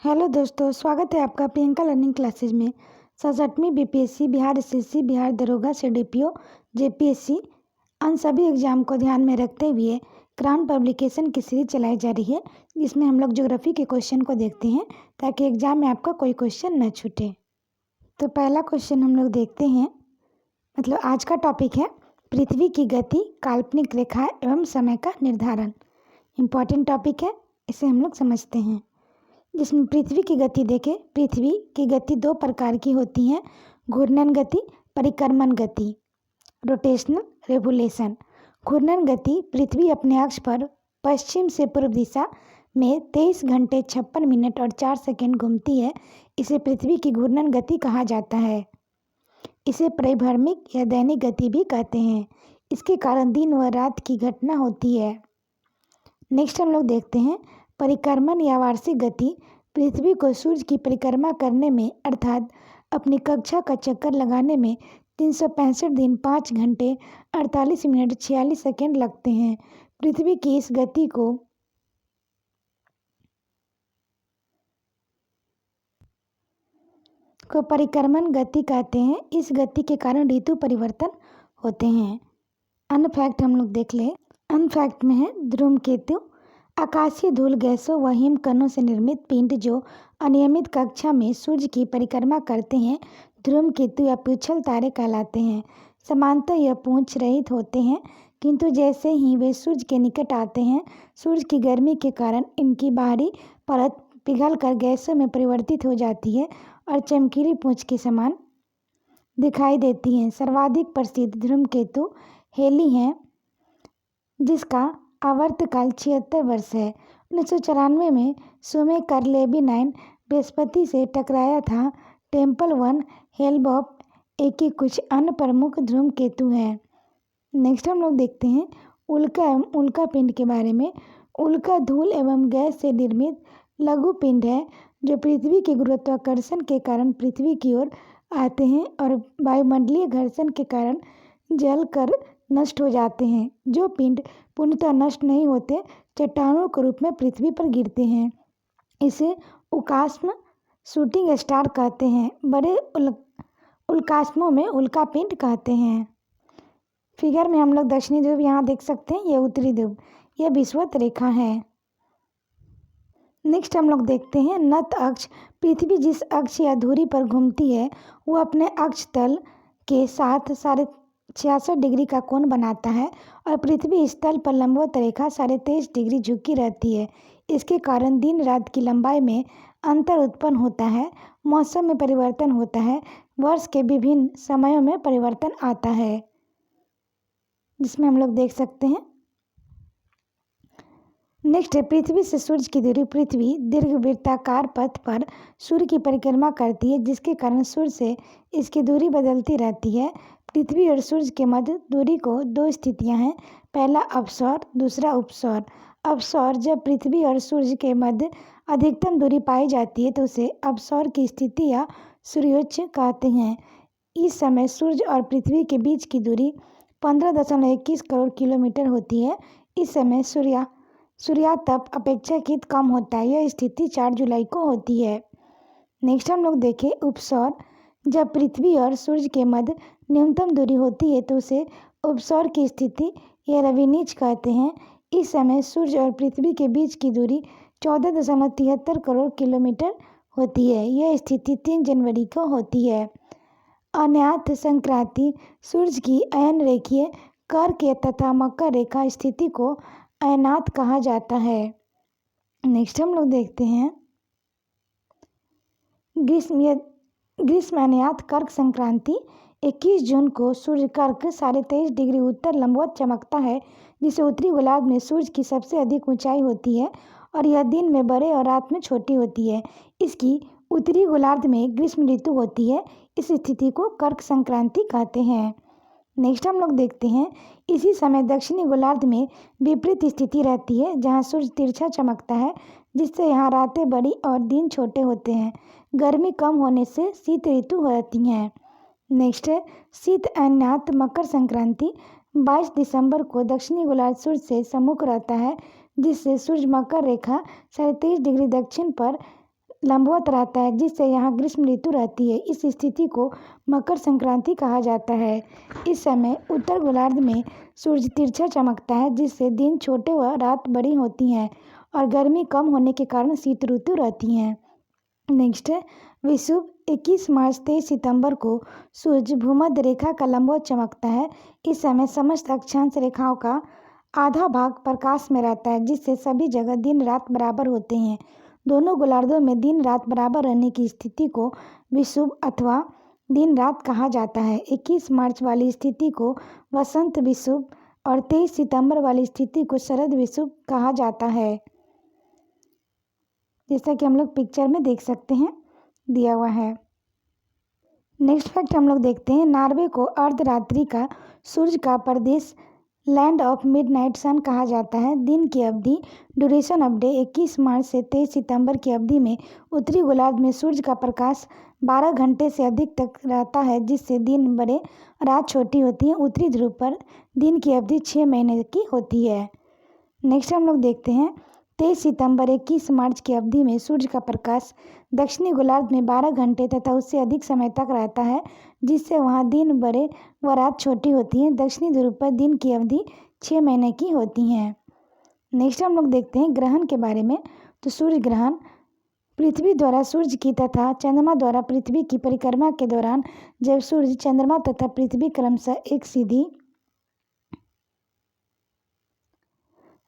Hello दोस्तों, स्वागत है आपका प्रियंका लर्निंग क्लासेज में। 67वीं बीपीएससी, बिहार एसएससी, बिहार दरोगा, सीडीपीओ, जेपीएससी उन सभी एग्जाम को ध्यान में रखते हुए क्राउन पब्लिकेशन की सीरीज चलाई जा रही है, जिसमें हम लोग ज्योग्राफी के क्वेश्चन को देखते हैं ताकि एग्जाम में आपका कोई क्वेश्चन न छूटे। तो पहला क्वेश्चन हम लोग देखते हैं, मतलब आज का टॉपिक है पृथ्वी की गति, काल्पनिक रेखा एवं समय का निर्धारण। इम्पॉर्टेंट टॉपिक है, इसे हम लोग समझते हैं। जिसमें पृथ्वी की गति देखें, पृथ्वी की गति दो प्रकार की होती हैं, घूर्णन गति, परिक्रमण गति, रोटेशनल रेवोल्यूशन। घूर्णन गति, पृथ्वी अपने अक्ष पर पश्चिम से पूर्व दिशा में 23 घंटे 56 मिनट और 4 सेकंड घूमती है। इसे पृथ्वी की घूर्णन गति कहा जाता है। इसे परिभ्रमिक या दैनिक गति भी कहते हैं। इसके कारण दिन व रात की घटना होती है। नेक्स्ट हम लोग देखते हैं परिक्रमण या वार्षिक गति। पृथ्वी को सूर्य की परिक्रमा करने में अर्थात अपनी कक्षा का चक्कर लगाने में 365 दिन 5 घंटे 48 मिनट 46 सेकेंड लगते हैं। पृथ्वी की इस गति को परिक्रमण गति कहते हैं। इस गति के कारण ऋतु परिवर्तन होते हैं। अन्य फैक्ट हम लोग देख लें। अन्य फैक्ट में है धूमकेतु आकाशीय धूल गैसों व हिमकणों से निर्मित पिंड जो अनियमित कक्षा में सूर्य की परिक्रमा करते हैं धूमकेतु या पूछल तारे कहलाते हैं। समानतः यह पूंछ रहित होते हैं, किंतु जैसे ही वे सूर्य के निकट आते हैं सूर्य की गर्मी के कारण इनकी बाहरी परत पिघलकर गैसों में परिवर्तित हो जाती है और चमकीली पूंछ के समान दिखाई देती हैं। सर्वाधिक प्रसिद्ध धूमकेतु हेली हैं, जिसका आवर्तकाल 76 वर्ष है। 1994 में सुमे कार्लेबी 9 बृहस्पति से टकराया था। टेम्पल 1, हेलबॉप एक ही कुछ अन्य प्रमुख धूमकेतु हैं। नेक्स्ट हम लोग देखते हैं उल्का एवं उल्का पिंड के बारे में। उल्का धूल एवं गैस से निर्मित लघु पिंड है जो पृथ्वी के गुरुत्वाकर्षण के कारण पृथ्वी की ओर आते हैं और वायुमंडलीय घर्षण के कारण जल कर नष्ट हो जाते हैं। जो पिंड पूर्णतः नष्ट नहीं होते, चट्टानों के रूप में पृथ्वी पर गिरते हैं। इसे उल्कास्म शूटिंग स्टार कहते हैं। बड़े उल्कास्मों में उल्का पिंड कहते हैं। फिगर में हम लोग दक्षिणी ध्रुव यहाँ देख सकते हैं, यह उत्तरी ध्रुव, यह विषुवत रेखा है। नेक्स्ट हम लोग देखते हैं नत अक्ष। पृथ्वी जिस अक्ष या धुरी पर घूमती है वो अपने अक्ष तल के साथ 66 डिग्री का कोण बनाता है और पृथ्वी इस तल पर लंबवत रेखा 23.5 डिग्री झुकी रहती है। इसके कारण दिन रात की लंबाई में अंतर उत्पन्न होता है, मौसम में परिवर्तन होता है, वर्ष के विभिन्न समयों में परिवर्तन आता है, जिसमें हम लोग देख सकते हैं। नेक्स्ट है पृथ्वी से सूर्य की दूरी। पृथ्वी दीर्घवृत्ताकार पथ पर सूर्य की परिक्रमा करती है, जिसके कारण सूर्य से इसकी दूरी बदलती रहती है। पृथ्वी और सूर्य के मध्य दूरी को दो स्थितियां हैं, पहला अपसौर, दूसरा उपसौर। अपसौर जब पृथ्वी और सूर्य के मध्य अधिकतम दूरी पाई जाती है तो उसे अपसौर की स्थिति या सूर्योच्च कहते हैं। इस समय सूर्य और पृथ्वी के बीच की दूरी 15.21 करोड़ किलोमीटर होती है। इस समय सूर्यातप अपेक्षाकृत कम होता है। यह स्थिति 4 जुलाई को होती है। नेक्स्ट हम लोग देखें उपसौर। जब पृथ्वी और सूर्य के मध्य न्यूनतम दूरी होती है तो उसे उपसौर की स्थिति या रविनीच कहते हैं। इस समय सूर्य और पृथ्वी के बीच की दूरी 14.73 करोड़ किलोमीटर होती है। यह स्थिति 3 जनवरी को होती है। अज्ञात संक्रांति सूर्य की अयन रेखीय कर्क तथा मकर रेखा स्थिति को अयनात कहा जाता है। नेक्स्ट हम लोग देखते हैं ग्रीष्मायनात कर्क संक्रांति। 21 जून को सूर्य कर्क 23.5 डिग्री उत्तर लंबवत चमकता है, जिसे उत्तरी गोलार्ध में सूर्य की सबसे अधिक ऊंचाई होती है और यह दिन में बड़े और रात में छोटी होती है। इसकी उत्तरी गोलार्ध में ग्रीष्म ऋतु होती है। इस स्थिति को कर्क संक्रांति कहते हैं। नेक्स्ट हम लोग देखते हैं इसी समय दक्षिणी गोलार्ध में विपरीत स्थिति रहती है, जहां सूर्य तिरछा चमकता है, जिससे यहाँ रातें बड़ी और दिन छोटे होते हैं। गर्मी कम होने से शीत ऋतु होती है। नेक्स्ट है शीत अयनात मकर संक्रांति। 22 दिसंबर को दक्षिणी गोलार्ध सूर्य से सम्मुख रहता है, जिससे सूर्य मकर रेखा 23.5 डिग्री दक्षिण पर लंबवत रहता है, जिससे यहाँ ग्रीष्म ऋतु रहती है। इस स्थिति को मकर संक्रांति कहा जाता है। इस समय उत्तर गोलार्ध में सूर्य तिरछा चमकता है, जिससे दिन छोटे व रात बड़ी होती हैं और गर्मी कम होने के कारण शीत ऋतु रहती हैं। नेक्स्ट है विषुव। 21 मार्च 23 सितंबर को सूर्य भूमध्य रेखा का लंबवत चमकता है। इस समय समस्त अक्षांश रेखाओं का आधा भाग प्रकाश में रहता है, जिससे सभी जगह दिन रात बराबर होते हैं। दोनों गोलार्धों में दिन रात बराबर रहने की स्थिति को विषुव अथवा दिन रात कहा जाता है। 21 मार्च वाली स्थिति को वसंत विषुव और 23 सितंबर वाली स्थिति को शरद विषुव कहा जाता है, जैसा कि हम लोग पिक्चर में देख सकते हैं, दिया हुआ है। नेक्स्ट फैक्ट हम लोग देखते हैं। नॉर्वे को अर्धरात्रि का सूर्य का प्रदेश लैंड ऑफ मिडनाइट सन कहा जाता है। दिन की अवधि ड्यूरेशन ऑफ डे 21 मार्च से 23 सितंबर की अवधि में उत्तरी गोलार्ध में सूर्य का प्रकाश 12 घंटे से अधिक तक रहता है, जिससे दिन बड़े रात छोटी होती है। उत्तरी ध्रुव पर दिन की अवधि 6 महीने की होती है। नेक्स्ट हम लोग देखते हैं 23 सितंबर 21 मार्च की अवधि में सूर्य का प्रकाश दक्षिणी गोलार्ध में 12 घंटे तथा उससे अधिक समय तक रहता है, जिससे वहाँ दिन बड़े व रात छोटी होती है। दक्षिणी ध्रुव पर दिन की अवधि 6 महीने की होती हैं। नेक्स्ट हम लोग देखते हैं ग्रहण के बारे में। तो सूर्य ग्रहण पृथ्वी द्वारा सूर्य की तथा चंद्रमा द्वारा पृथ्वी की परिक्रमा के दौरान जब सूर्य, चंद्रमा तथा पृथ्वी क्रमशः एक सीधी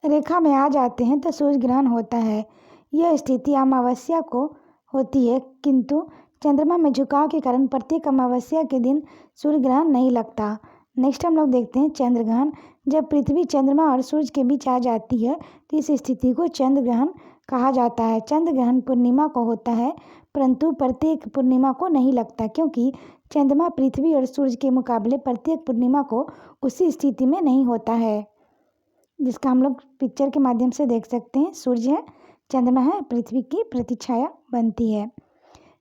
रेखा में आ जाते हैं तो सूर्य ग्रहण होता है। यह स्थिति अमावस्या को होती है, किंतु चंद्रमा में झुकाव के कारण प्रत्येक अमावस्या के दिन सूर्य ग्रहण नहीं लगता। नेक्स्ट हम लोग देखते हैं चंद्र ग्रहण। जब पृथ्वी चंद्रमा और सूर्य के बीच आ जाती है तो इस स्थिति को चंद्र ग्रहण कहा जाता है। चंद्र ग्रहण पूर्णिमा को होता है, परंतु प्रत्येक पूर्णिमा को नहीं लगता, क्योंकि चंद्रमा पृथ्वी और सूर्य के मुकाबले प्रत्येक पूर्णिमा को उसी स्थिति में नहीं होता है, जिसका हम लोग पिक्चर के माध्यम से देख सकते हैं। सूर्य है, चंद्रमा है, पृथ्वी की प्रतिछाया बनती है।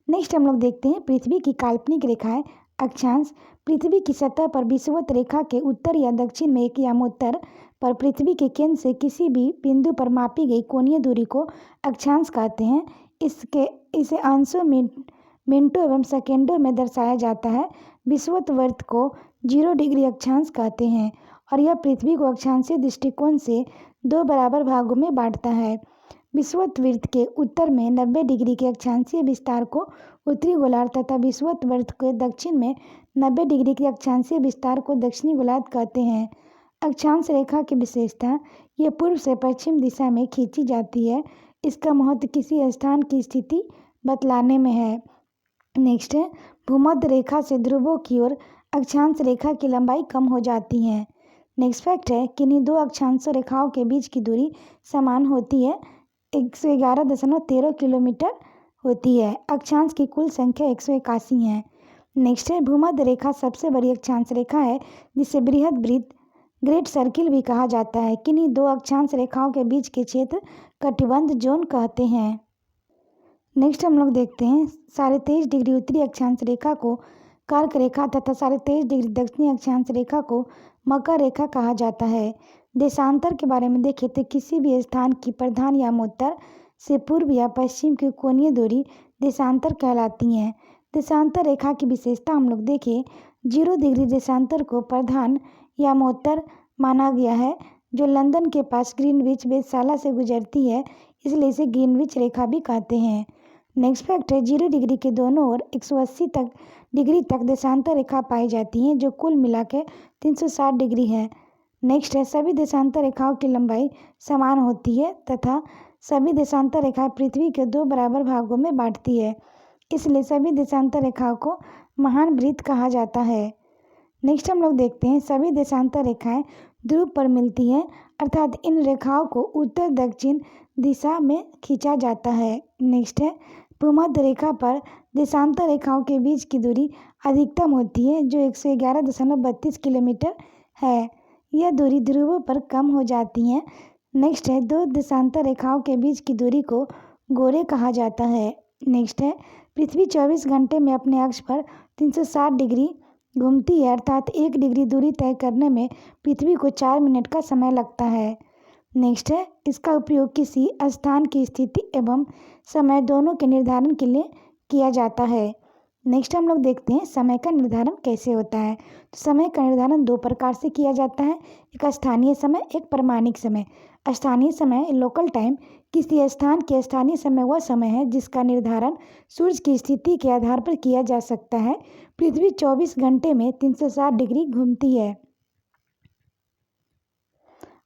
नेक्स्ट हम लोग देखते हैं पृथ्वी की काल्पनिक रेखाएं। अक्षांश पृथ्वी की सतह पर विषुवत रेखा के उत्तर या दक्षिण में एक यामोत्तर पर पृथ्वी के केंद्र से किसी भी बिंदु पर मापी गई कोणीय दूरी को अक्षांश कहते हैं। इसे अंशों मिनटों एवं सेकेंडों में दर्शाया जाता है। विषुवत वृत्त को 0 डिग्री अक्षांश कहते हैं और यह पृथ्वी को अक्षांशीय दृष्टिकोण से 2 बराबर भागों में बांटता है। विषुवत वृत्त के उत्तर में 90 डिग्री के अक्षांशीय विस्तार को उत्तरी गोलार्ध तथा विषुवत वृत्त के दक्षिण में 90 डिग्री के अक्षांशीय विस्तार को दक्षिणी गोलार्ध कहते हैं। अक्षांश रेखा की विशेषता, ये पूर्व से पश्चिम दिशा में खींची जाती है। इसका महत्व किसी स्थान की स्थिति बतलाने में है। नेक्स्ट है भूमध्य रेखा से ध्रुवों की ओर अक्षांश रेखा की लंबाई कम हो जाती है। नेक्स्ट फैक्ट है किन्हीं दो अक्षांश रेखाओं के बीच की दूरी समान होती है, 111.13 किलोमीटर होती है। अक्षांश की कुल संख्या 181 है। नेक्स्ट है भूमध्य रेखा सबसे बड़ी अक्षांश रेखा है, जिसे बृहद वृत्त ग्रेट सर्किल भी कहा जाता है। किन्हीं दो अक्षांश रेखाओं के बीच के क्षेत्र कटिबंध जोन कहते हैं। नेक्स्ट हम लोग देखते हैं 23.5 डिग्री उत्तरी अक्षांश रेखा को कर्क रेखा तथा 23.5 डिग्री दक्षिणी अक्षांश रेखा को मकर रेखा कहा जाता है। देशांतर के बारे में देखें तो किसी भी स्थान की प्रधान यामोत्तर से पूर्व या पश्चिम की कोणीय दूरी देशांतर कहलाती हैं। देशांतर रेखा की विशेषता हम लोग देखें, 0 डिग्री देशांतर को प्रधान यामोत्तर माना गया है, जो लंदन के पास ग्रीनविच वेधशाला से गुजरती है, इसलिए इसे ग्रीनविच रेखा भी कहते हैं। नेक्स्ट फैक्ट है 0 डिग्री के दोनों ओर 180 डिग्री तक देशांतर रेखा पाई जाती हैं, जो कुल मिलाकर 360 डिग्री है। नेक्स्ट है सभी देशांतर रेखाओं की लंबाई समान होती है तथा सभी देशांतर रेखाएं पृथ्वी के 2 बराबर भागों में बांटती है, इसलिए सभी देशांतर रेखाओं को महान वृत्त कहा जाता है। नेक्स्ट हम लोग देखते हैं सभी देशांतर रेखाएं ध्रुव पर मिलती हैं, अर्थात इन रेखाओं को उत्तर दक्षिण दिशा में खींचा जाता है। नेक्स्ट है भूमध्य रेखा पर देशांतर रेखाओं के बीच की दूरी अधिकतम होती है, जो 111.32 किलोमीटर है। यह दूरी ध्रुवों पर कम हो जाती है। नेक्स्ट है दो देशांतर रेखाओं के बीच की दूरी को गोरे कहा जाता है। नेक्स्ट है पृथ्वी 24 घंटे में अपने अक्ष पर 360 डिग्री घूमती है, अर्थात 1 डिग्री दूरी तय करने में पृथ्वी को 4 मिनट का समय लगता है। नेक्स्ट है, इसका उपयोग किसी स्थान की स्थिति एवं समय दोनों के निर्धारण के लिए किया जाता है। नेक्स्ट हम लोग देखते हैं समय का निर्धारण कैसे होता है। तो समय का निर्धारण दो प्रकार से किया जाता है, एक स्थानीय समय, एक प्रामाणिक समय। स्थानीय समय लोकल टाइम किसी स्थान के स्थानीय समय वह समय है जिसका निर्धारण सूर्य की स्थिति के आधार पर किया जा सकता है। पृथ्वी 24 घंटे में 360 डिग्री घूमती है,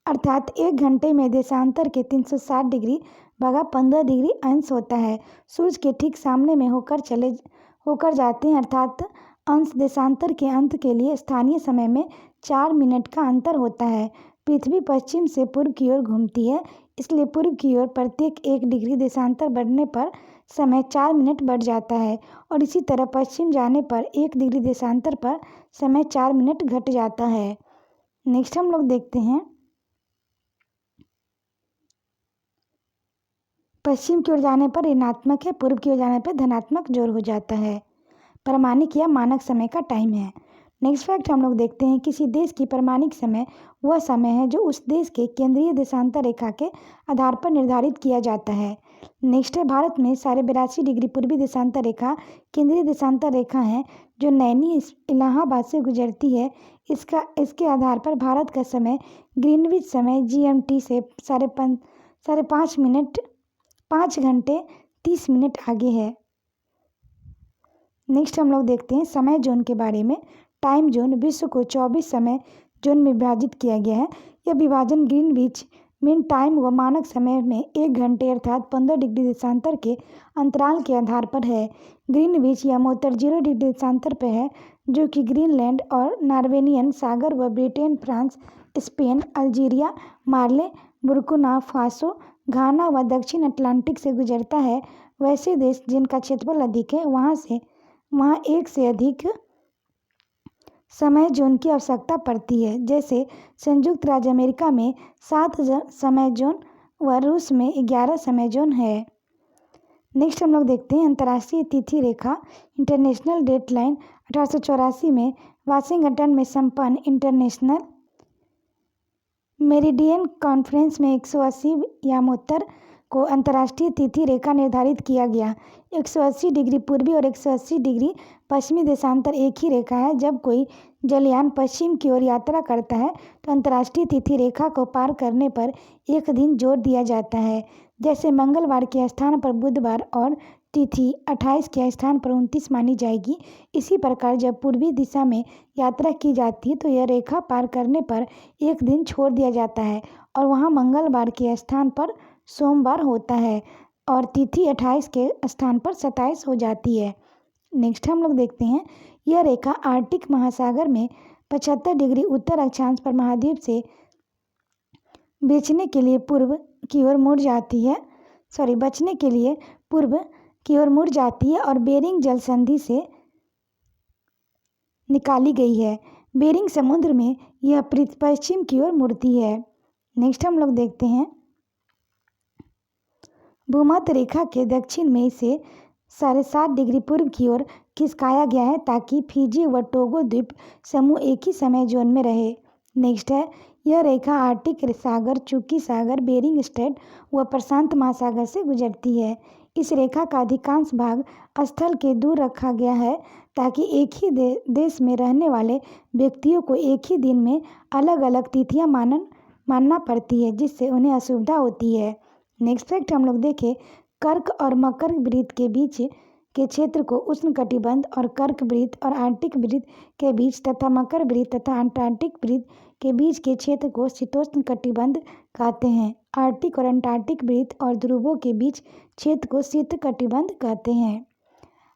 अर्थात 1 घंटे में देशांतर के 360 डिग्री भागा 15 डिग्री अंश होता है। सूर्य के ठीक सामने में होकर जाते हैं, अर्थात अंश देशांतर के अंत के लिए स्थानीय समय में 4 मिनट का अंतर होता है। पृथ्वी पश्चिम से पूर्व की ओर घूमती है, इसलिए पूर्व की ओर प्रत्येक 1 डिग्री देशांतर बढ़ने पर समय 4 मिनट बढ़ जाता है और इसी तरह पश्चिम जाने पर 1 डिग्री देशांतर पर समय 4 मिनट घट जाता है। नेक्स्ट हम लोग देखते हैं, पश्चिम की ओर जाने पर ऋणात्मक है, पूर्व की ओर जाने पर धनात्मक जोर हो जाता है। प्रामाणिक या मानक समय का टाइम है। नेक्स्ट फैक्ट हम लोग देखते हैं, किसी देश की प्रामाणिक समय वह समय है जो उस देश के केंद्रीय देशांतर रेखा के आधार पर निर्धारित किया जाता है। नेक्स्ट है, भारत में 82.5 डिग्री पूर्वी देशांतर रेखा केंद्रीय देशांतर रेखा है जो नैनी इलाहाबाद से गुजरती है। इसके आधार पर भारत का समय ग्रीनविच समय GMT से 5 घंटे 30 मिनट आगे है। नेक्स्ट हम लोग देखते हैं समय जोन के बारे में। टाइम जोन विश्व को 24 समय जोन में विभाजित किया गया है। यह विभाजन ग्रीनविच मीन टाइम व मानक समय में 1 घंटे अर्थात 15 डिग्री देशांतर के अंतराल के आधार पर है। ग्रीनविच यमोत्तर 0 डिग्री देशांतर पर है जो कि ग्रीनलैंड और नॉर्वेनियन सागर व ब्रिटेन, फ्रांस, स्पेन, अल्जीरिया, माले, बुर्किना फासो, घाना व दक्षिण अटलांटिक से गुजरता है। वैसे देश जिनका क्षेत्रफल अधिक है वहाँ एक से अधिक समय जोन की आवश्यकता पड़ती है, जैसे संयुक्त राज्य अमेरिका में 7 समय जोन व रूस में 11 समय जोन है। नेक्स्ट हम लोग देखते हैं अंतर्राष्ट्रीय तिथि रेखा इंटरनेशनल डेटलाइन। 1884 में वाशिंगटन में संपन्न इंटरनेशनल मेरिडियन कॉन्फ्रेंस में 180 यामोत्तर को अंतर्राष्ट्रीय तिथि रेखा निर्धारित किया गया। 180 डिग्री पूर्वी और 180 डिग्री पश्चिमी देशांतर एक ही रेखा है। जब कोई जलयान पश्चिम की ओर यात्रा करता है तो अंतर्राष्ट्रीय तिथि रेखा को पार करने पर एक दिन जोड़ दिया जाता है, जैसे मंगलवार के स्थान पर बुधवार और तिथि 28 के स्थान पर 29 मानी जाएगी। इसी प्रकार जब पूर्वी दिशा में यात्रा की जाती है तो यह रेखा पार करने पर एक दिन छोड़ दिया जाता है और वहाँ मंगलवार के स्थान पर सोमवार होता है और तिथि 28 के स्थान पर 27 हो जाती है। नेक्स्ट हम लोग देखते हैं, यह रेखा आर्कटिक महासागर में 75 डिग्री उत्तर अक्षांश पर महाद्वीप से बचने के लिए पूर्व की ओर मुड़ जाती है और बेरिंग जल संधि से निकाली गई है। बेरिंग समुद्र में यह पश्चिम की ओर मुड़ती है। नेक्स्ट हम लोग देखते हैं, भूमध्य रेखा के दक्षिण में इसे 7.5 डिग्री पूर्व की ओर खिसकाया गया है ताकि फिजी व टोगो द्वीप समूह एक ही समय जोन में रहे। नेक्स्ट है, यह रेखा आर्कटिक सागर, चुकी सागर, बेरिंग स्ट्रेट व प्रशांत महासागर से गुजरती है। इस रेखा का अधिकांश भाग स्थल के दूर रखा गया है ताकि एक ही देश में रहने वाले व्यक्तियों को एक ही दिन में अलग अलग तिथियां मानना पड़ती है, जिससे उन्हें असुविधा होती है। नेक्स्ट फैक्ट हम लोग देखें, कर्क और मकर वृत्त के बीच के क्षेत्र को उष्णकटिबंध और कर्क वृत्त और आर्कटिक वृत्त के बीच तथा मकर वृत्त तथा अंटार्कटिक वृत्त के बीच के क्षेत्र को शीतोष्ण कटिबंध कहते हैं। आर्कटिक और अंटार्कटिक वृत्त और ध्रुवों के बीच क्षेत्र को शीत कटिबंध कहते हैं।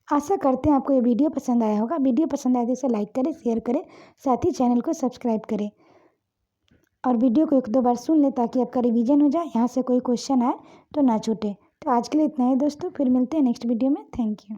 आशा करते हैं आपको ये वीडियो पसंद आया होगा। वीडियो पसंद आए तो इसे लाइक करें, शेयर करें, साथ ही चैनल को सब्सक्राइब करें और वीडियो को 1-2 बार सुन लें ताकि आपका रिवीजन हो जाए, यहाँ से कोई क्वेश्चन आए तो ना छूटे। तो आज के लिए इतना ही दोस्तों, फिर मिलते हैं नेक्स्ट वीडियो में। Thank you.